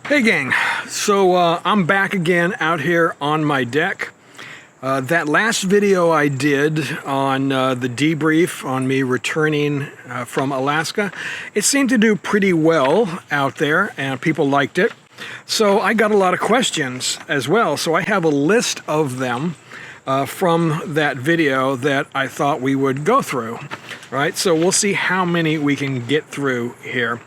Hey gang, so I'm back again out here on my deck. That last video I did on the debrief on me returning from Alaska, it seemed to do pretty well out there and people liked it. So I got a lot of questions as well, so I have a list of them from that video that I thought we would go through. Right, so we'll see how many we can get through here.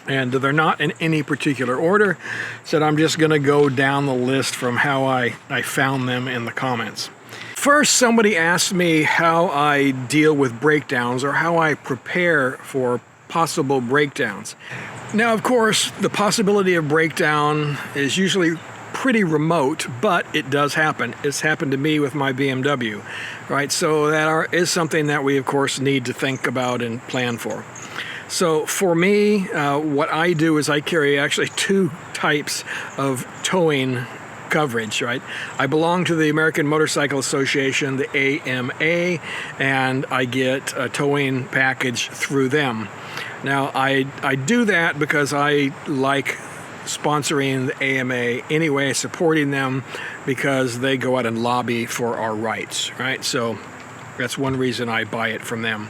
And they're not in any particular order, so I'm just going to go down the list from how I found them in the comments. First, somebody asked me how I deal with breakdowns or how I prepare for possible breakdowns. Now, of course, the possibility of breakdown is usually pretty remote, but it does happen. It's happened to me with my BMW, right? So that is something that we, of course, need to think about and plan for. So for me, what I do is I carry actually two types of towing coverage, right? I belong to the American Motorcycle Association, the AMA, and I get a towing package through them. Now, I do that because I like sponsoring the AMA anyway, supporting them because they go out and lobby for our rights, right? So that's one reason I buy it from them.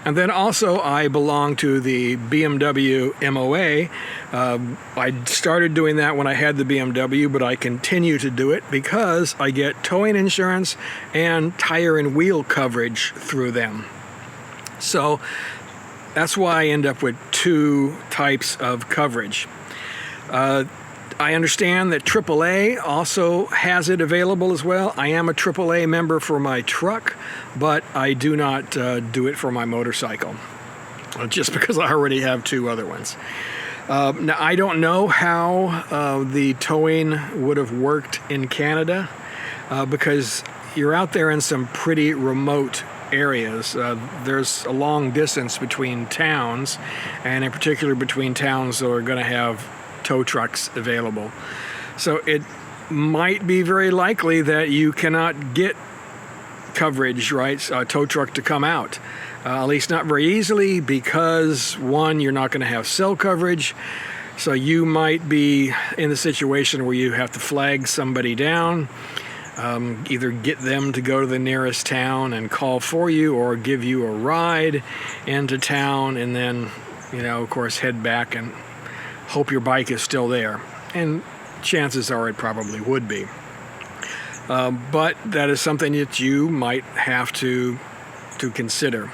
And then also I belong to the BMW MOA. I started doing that when I had the BMW, but I continue to do it because I get towing insurance and tire and wheel coverage through them. So that's why I end up with two types of coverage. I understand that AAA also has it available as well. I am a AAA member for my truck, but I do not do it for my motorcycle, just because I already have two other ones. Now, I don't know how the towing would have worked in Canada, because you're out there in some pretty remote areas. There's a long distance between towns, and in particular between towns that are going to have tow trucks available. So it might be very likely that you cannot get coverage, right, a tow truck to come out, at least not very easily, because one, you're not going to have cell coverage, so you might be in the situation where you have to flag somebody down, either get them to go to the nearest town and call for you, or give you a ride into town, and then, you know, of course, head back and hope your bike is still there, and chances are it probably would be. But that is something that you might have to consider.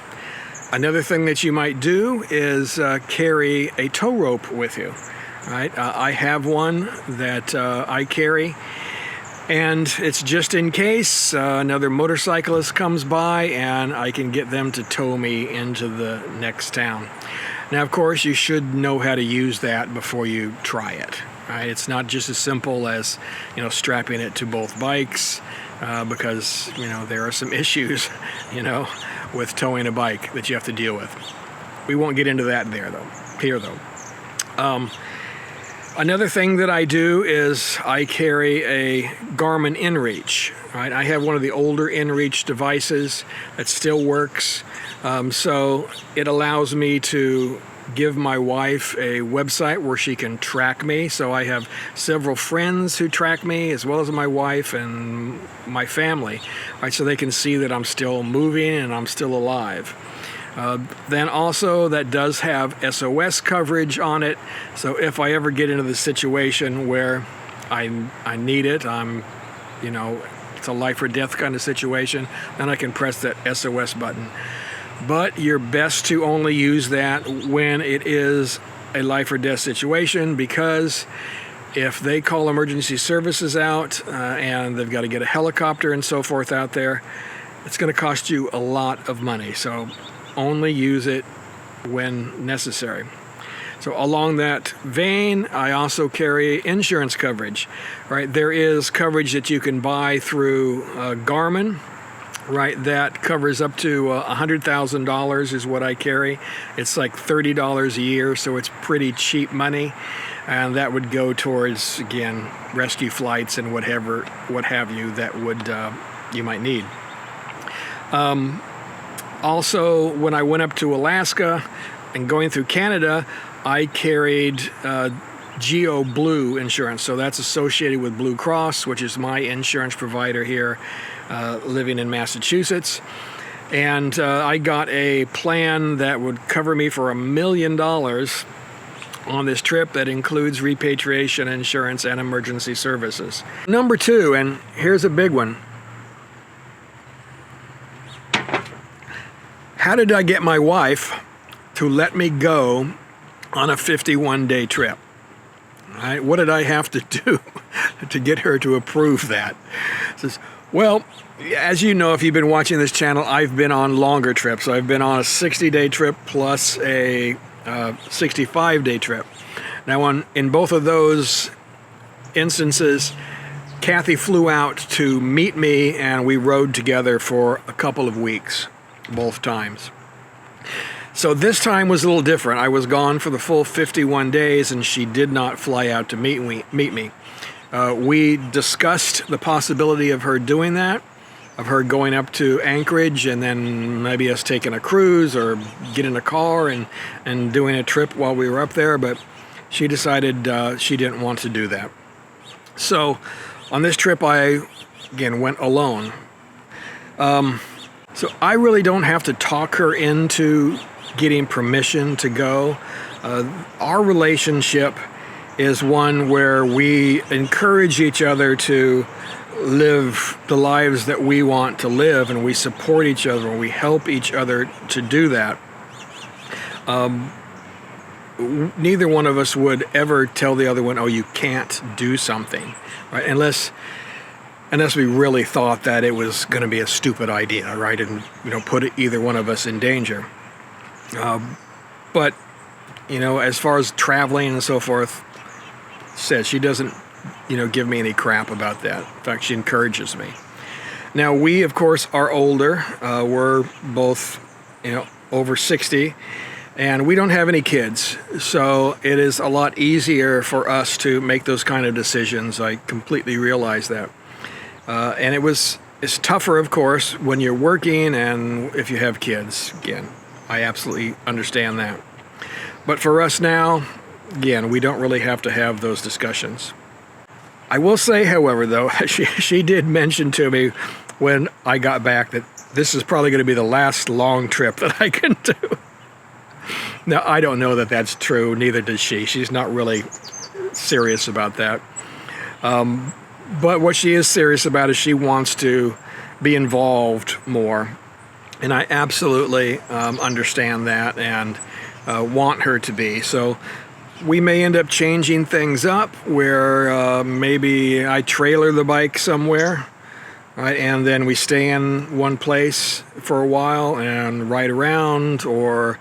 Another thing that you might do is carry a tow rope with you. Right? I have one that I carry, and it's just in case another motorcyclist comes by and I can get them to tow me into the next town. Now, of course, you should know how to use that before you try it. Right? It's not just as simple as, you know, strapping it to both bikes, because, you know, there are some issues, you know, with towing a bike that you have to deal with. We won't get into that here though. Another thing that I do is I carry a Garmin inReach. Right? I have one of the older inReach devices that still works. So it allows me to give my wife a website where she can track me. So I have several friends who track me, as well as my wife and my family, right? So they can see that I'm still moving and I'm still alive. Then also that does have SOS coverage on it. So if I ever get into the situation where I need it, you know, it's a life or death kind of situation, then I can press that SOS button. But you're best to only use that when it is a life or death situation, because if they call emergency services out and they've got to get a helicopter and so forth out there, it's going to cost you a lot of money. So only use it when necessary. So along that vein, I also carry insurance coverage. Right? There is coverage that you can buy through Garmin. Right, that covers up to $100,000 is what I carry. It's like $30 a year, so it's pretty cheap money, and that would go towards, again, rescue flights and what have you that would you might need. Also, when I went up to Alaska and going through Canada, I carried Geo Blue insurance. So that's associated with Blue Cross, which is my insurance provider here, living in Massachusetts. And I got a plan that would cover me for $1 million on this trip that includes repatriation insurance and emergency services. Number 2, and here's a big one. How did I get my wife to let me go on a 51-day trip? Right? What did I have to do to get her to approve that? Says, well, as you know, if you've been watching this channel, I've been on longer trips. I've been on a 60-day trip plus a 65-day trip. Now, in both of those instances, Kathy flew out to meet me, and we rode together for a couple of weeks, both times. So this time was a little different. I was gone for the full 51 days, and she did not fly out to meet me. We discussed the possibility of her doing that, of her going up to Anchorage and then maybe us taking a cruise or getting a car and doing a trip while we were up there, but she decided she didn't want to do that. So on this trip I, again, went alone. So I really don't have to talk her into getting permission to go. Our relationship is one where we encourage each other to live the lives that we want to live, and we support each other and we help each other to do that. Neither one of us would ever tell the other one, oh, you can't do something, right? Unless we really thought that it was going to be a stupid idea, right? And, put either one of us in danger. But, as far as traveling and so forth, says she doesn't, give me any crap about that. In fact, she encourages me. Now, we, of course, are older. We're both, over 60, and we don't have any kids. So it is a lot easier for us to make those kind of decisions. I completely realize that. And it's tougher, of course, when you're working and if you have kids. Again, I absolutely understand that. But for us now, again, we don't really have to have those discussions. I will say, however, though, she did mention to me when I got back that this is probably going to be the last long trip that I can do. Now, I don't know that that's true. Neither does she. She's not really serious about that. But what she is serious about is she wants to be involved more. And I absolutely understand that and want her to be. So we may end up changing things up where maybe I trailer the bike somewhere, right? And then we stay in one place for a while and ride around, or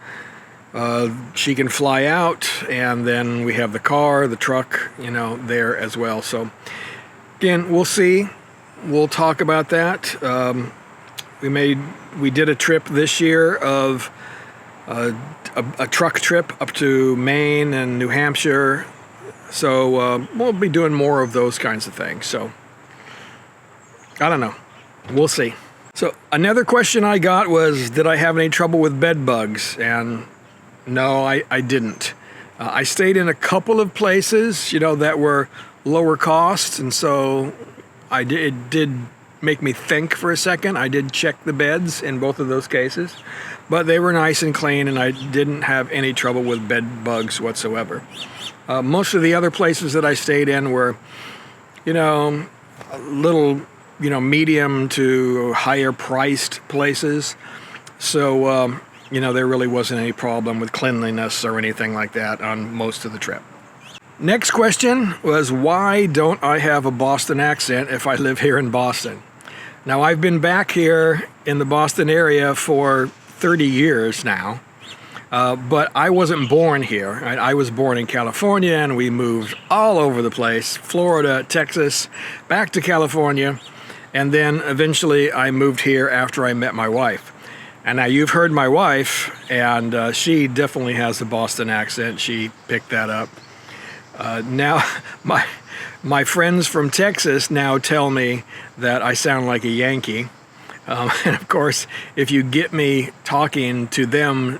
she can fly out and then we have the car, the truck, there as well. So again, we'll see. We'll talk about that. We did a trip this year of a truck trip up to Maine and New Hampshire. So we'll be doing more of those kinds of things. So I don't know. We'll see. So another question I got was, did I have any trouble with bed bugs? And no, I didn't. I stayed in a couple of places, that were lower cost, and so it did make me think for a second. I did check the beds in both of those cases, but they were nice and clean, and I didn't have any trouble with bed bugs whatsoever. Most of the other places that I stayed in were, a little, medium to higher priced places. So, there really wasn't any problem with cleanliness or anything like that on most of the trip. Next question was, why don't I have a Boston accent if I live here in Boston? Now, I've been back here in the Boston area for 30 years now, but I wasn't born here. I was born in California, and we moved all over the place, Florida, Texas, back to California, and then eventually I moved here after I met my wife. And now you've heard my wife, and she definitely has a Boston accent. She picked that up. Now, my friends from Texas now tell me that I sound like a Yankee. And of course, if you get me talking to them,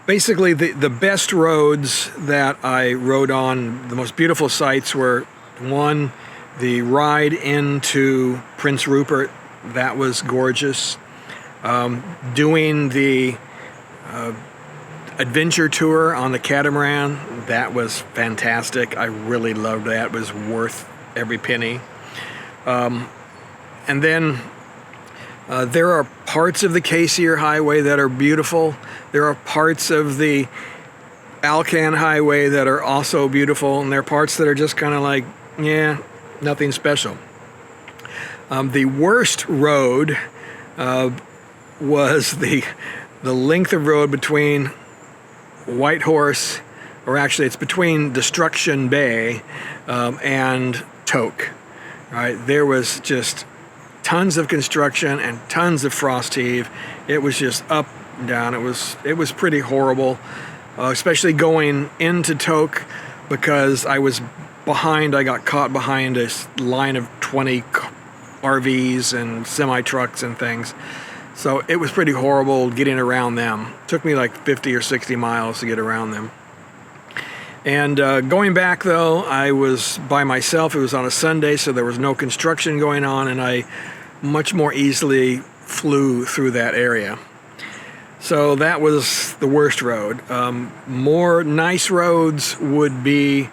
Basically, the best roads that I rode on, the most beautiful sights were, one, the ride into Prince Rupert. That was gorgeous. Doing the adventure tour on the catamaran, that was fantastic. I really loved that. It was worth every penny. And then there are parts of the Cassier Highway that are beautiful. There are parts of the Alcan Highway that are also beautiful, and there are parts that are just kind of like, yeah, nothing special. The worst road was the length of road between Whitehorse, or actually it's between Destruction Bay and Toke. Right, there was just tons of construction and tons of frost heave. It was just up and down. It was pretty horrible, especially going into Toke, because I was behind. I got caught behind a line of 20 RVs and semi-trucks and things. So it was pretty horrible getting around them. It took me like 50 or 60 miles to get around them. And going back, though, I was by myself. It was on a Sunday, so there was no construction going on, and I much more easily flew through that area. So that was the worst road. More nice roads would be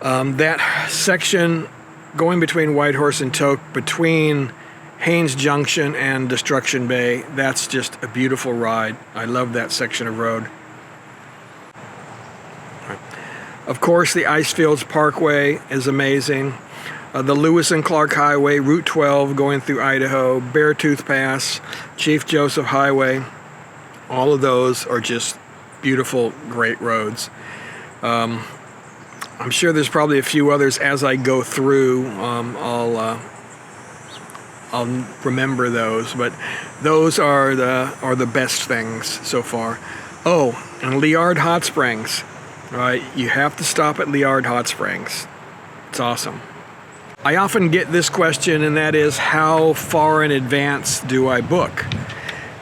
that section going between Whitehorse and Toke, between Haines Junction and Destruction Bay. That's just a beautiful ride. I love that section of road. Of course, the Icefields Parkway is amazing. The Lewis and Clark Highway, Route 12 going through Idaho, Beartooth Pass, Chief Joseph Highway. All of those are just beautiful, great roads. I'm sure there's probably a few others as I go through. I'll remember those, but those are the best things so far. Oh, and Liard Hot Springs. Right, you have to stop at Liard Hot Springs. It's awesome. I often get this question, and that is, how far in advance do I book?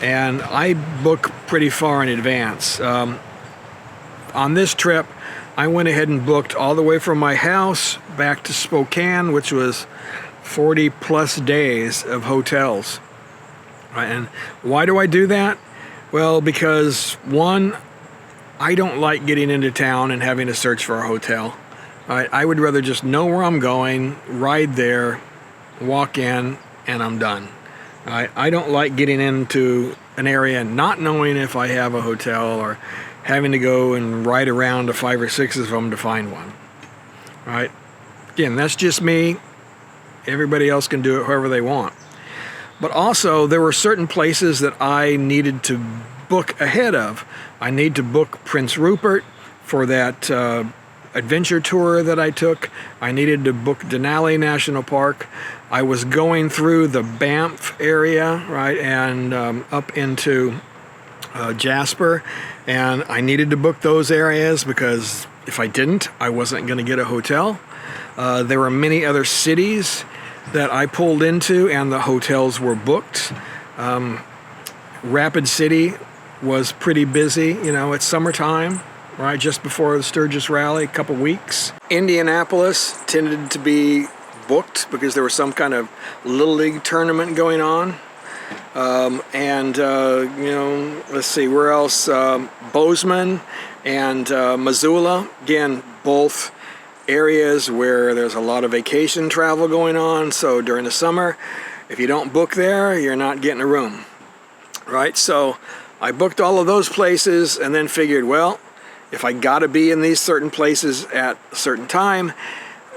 And I book pretty far in advance. On this trip, I went ahead and booked all the way from my house back to Spokane, which was 40 plus days of hotels. Right, and why do I do that? Well, because one, I don't like getting into town and having to search for a hotel. I would rather just know where I'm going, ride there, walk in, and I'm done. I don't like getting into an area and not knowing if I have a hotel, or having to go and ride around to 5 or 6 of them to find one. Right? Again, that's just me. Everybody else can do it however they want. But also, there were certain places that I needed to book ahead of. I need to book Prince Rupert for that adventure tour that I took. I needed to book Denali National Park. I was going through the Banff area, right, and up into Jasper, and I needed to book those areas because if I didn't, I wasn't going to get a hotel. There were many other cities that I pulled into, and the hotels were booked. Rapid City was pretty busy. You know, it's summertime, right, just before the Sturgis Rally, a couple weeks. Indianapolis tended to be booked because there was some kind of Little League tournament going on. You know, let's see, where else? Bozeman and Missoula, again, both areas where there's a lot of vacation travel going on. So during the summer, if you don't book there, you're not getting a room, right? So I booked all of those places and then figured, well, if I got to be in these certain places at a certain time,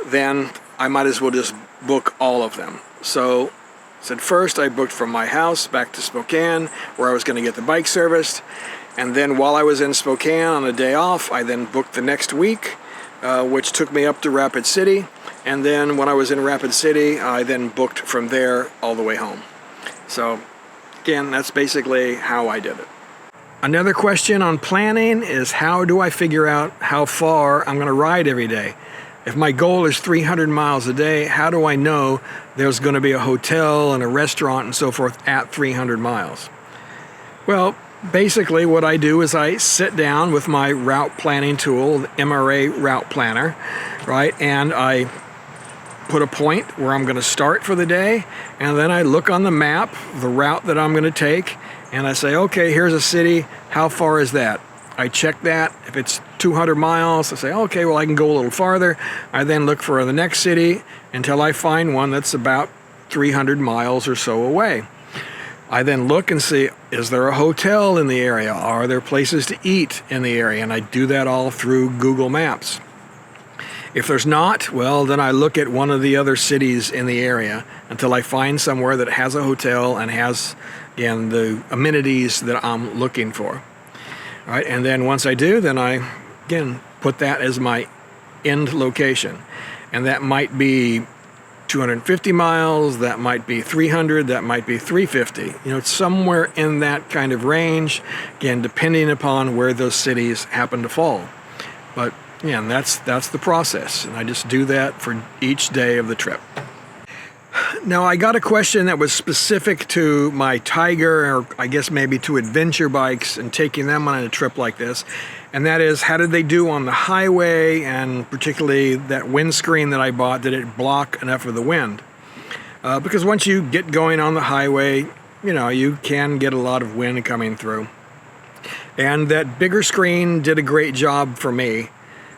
then I might as well just book all of them. So said first I booked from my house back to Spokane, where I was going to get the bike serviced. And then while I was in Spokane on a day off, I then booked the next week, which took me up to Rapid City. And then when I was in Rapid City, I then booked from there all the way home. So again, that's basically how I did it. Another question on planning is, how do I figure out how far I'm going to ride every day? If my goal is 300 miles a day, how do I know there's going to be a hotel and a restaurant and so forth at 300 miles? Well, basically what I do is I sit down with my route planning tool, the MRA Route Planner, right? And I put a point where I'm going to start for the day, and then I look on the map, the route that I'm going to take, and I say, okay, here's a city, how far is that? I check that. If it's 200 miles, I say, okay, well, I can go a little farther. I then look for the next city until I find one that's about 300 miles or so away. I then look and see, is there a hotel in the area? Are there places to eat in the area? And I do that all through Google Maps. If there's not, well, then I look at one of the other cities in the area until I find somewhere that has a hotel and has, again, the amenities that I'm looking for. All right, and then once I do, then I, again, put that as my end location. And that might be 250 miles, that might be 300, that might be 350. You know, it's somewhere in that kind of range, again, depending upon where those cities happen to fall. But yeah, and that's the process, and I just do that for each day of the trip. Now, I got a question that was specific to my Tiger, or I guess maybe to adventure bikes and taking them on a trip like this, and that is, how did they do on the highway, and particularly that windscreen that I bought, did it block enough of the wind? Because once you get going on the highway, you know, you can get a lot of wind coming through. And that bigger screen did a great job for me.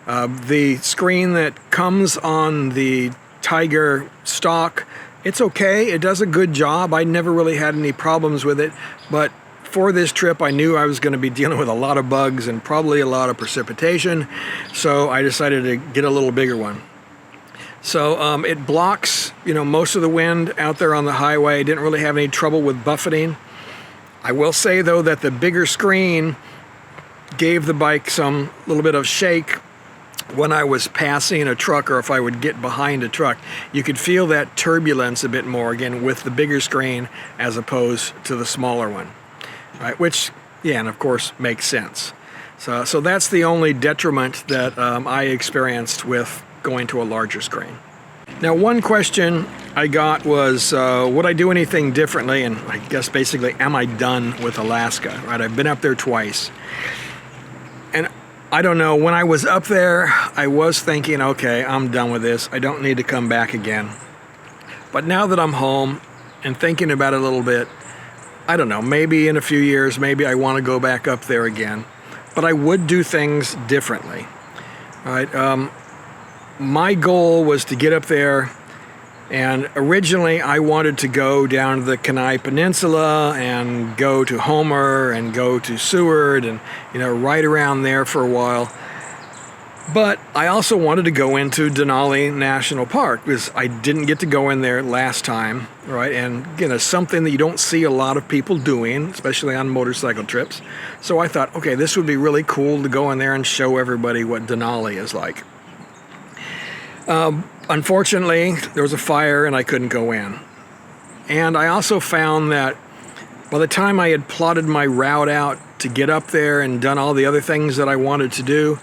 The screen that comes on the Tiger stock, it's okay, it does a good job. I never really had any problems with it, but for this trip I knew I was going to be dealing with a lot of bugs and probably a lot of precipitation, so I decided to get a little bigger one. So it blocks, you know, most of the wind out there on the highway. I didn't really have any trouble with buffeting. I will say though that the bigger screen gave the bike some little bit of shake when I was passing a truck, or if I would get behind a truck. You could feel that turbulence a bit more, again, with the bigger screen as opposed to the smaller one, right? Which, yeah, and of course makes sense. So that's the only detriment that I experienced with going to a larger screen. Now, one question I got was, would I do anything differently? And I guess basically, am I done with Alaska, right? I've been up there twice. And I don't know, when I was up there, I was thinking, okay, I'm done with this. I don't need to come back again. But now that I'm home and thinking about it a little bit, I don't know, maybe in a few years, maybe I want to go back up there again. But I would do things differently. All right, my goal was to get up there, and originally I wanted to go down to the Kenai Peninsula and go to Homer and go to Seward and, you know, right around there for a while. But I also wanted to go into Denali National Park because I didn't get to go in there last time, right? And again, it's something that you don't see a lot of people doing, especially on motorcycle trips. So I thought, okay, this would be really cool to go in there and show everybody what Denali is like. Unfortunately, there was a fire and I couldn't go in. And I also found that by the time I had plotted my route out to get up there and done all the other things that I wanted to do,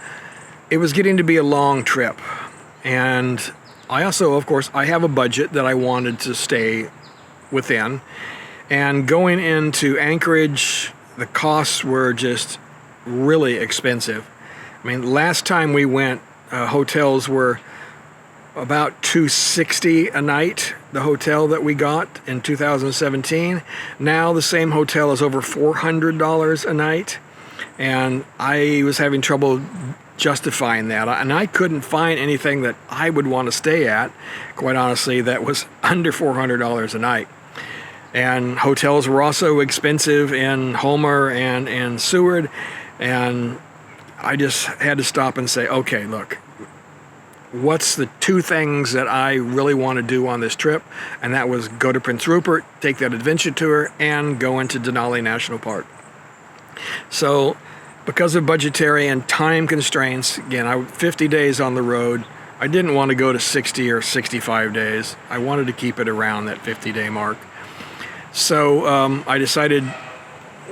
it was getting to be a long trip. And I also, of course, I have a budget that I wanted to stay within. And going into Anchorage, the costs were just really expensive. I mean, last time we went, hotels were about $260 a night, the hotel that we got in 2017. Now the same hotel is over $400 a night, and I was having trouble justifying that, and I couldn't find anything that I would want to stay at, quite honestly, that was under $400 a night. And hotels were also expensive in Homer and Seward, and I just had to stop and say, okay, look, what's the two things that I really want to do on this trip? And that was go to Prince Rupert, take that adventure tour, and go into Denali National Park. So because of budgetary and time constraints, again, 50 days on the road, I didn't want to go to 60 or 65 days. I wanted to keep it around that 50-day mark. So I decided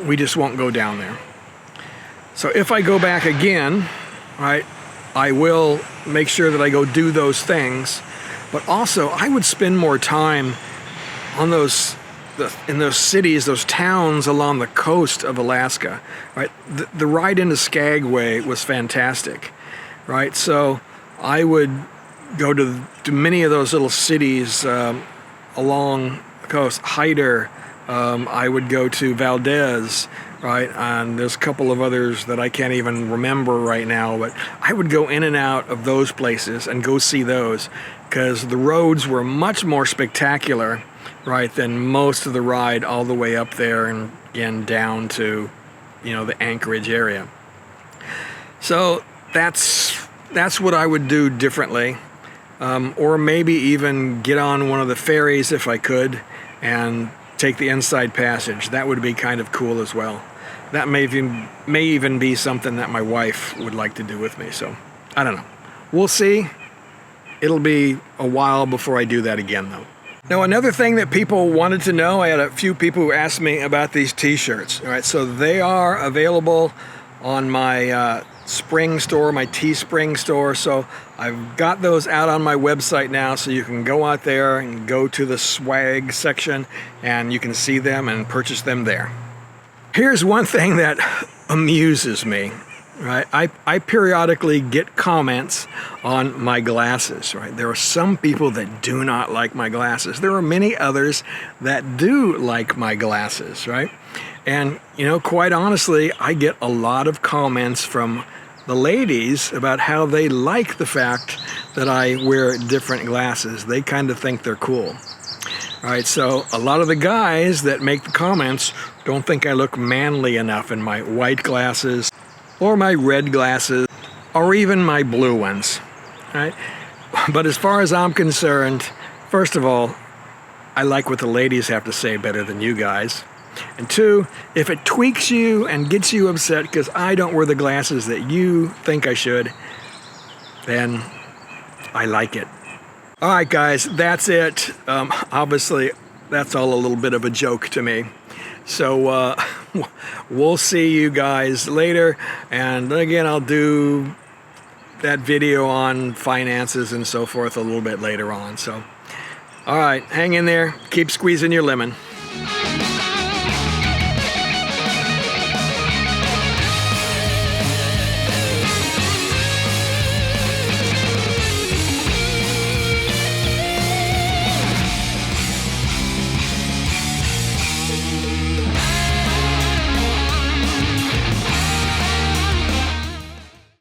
we just won't go down there. So if I go back again, right, I will make sure that I go do those things, but also I would spend more time on those in those cities, those towns along the coast of Alaska, right? The ride into Skagway was fantastic, right? So I would go to many of those little cities along the coast. Hyder, I would go to Valdez, right? And there's a couple of others that I can't even remember right now, but I would go in and out of those places and go see those, because the roads were much more spectacular, right, than most of the ride all the way up there and again down to, you know, the Anchorage area. So that's what I would do differently, or maybe even get on one of the ferries if I could and take the Inside Passage. That would be kind of cool as well. That may even be something that my wife would like to do with me. So I don't know. We'll see. It'll be a while before I do that again, though. Now, another thing that people wanted to know, I had a few people who asked me about these t-shirts. All right, so they are available on my Spring store, my Teespring store. So I've got those out on my website now, so you can go out there and go to the swag section and you can see them and purchase them there. Here's one thing that amuses me, right? I periodically get comments on my glasses, right? There are some people that do not like my glasses. There are many others that do like my glasses, right? And, you know, quite honestly, I get a lot of comments from the ladies about how they like the fact that I wear different glasses. They kind of think they're cool. All right, so a lot of the guys that make the comments don't think I look manly enough in my white glasses or my red glasses or even my blue ones, right? But as far as I'm concerned, first of all, I like what the ladies have to say better than you guys. And two, if it tweaks you and gets you upset because I don't wear the glasses that you think I should, then I like it. All right, guys, that's it. Obviously, that's all a little bit of a joke to me. So we'll see you guys later. And again, I'll do that video on finances and so forth a little bit later on. So, all right, hang in there. Keep squeezing your lemon.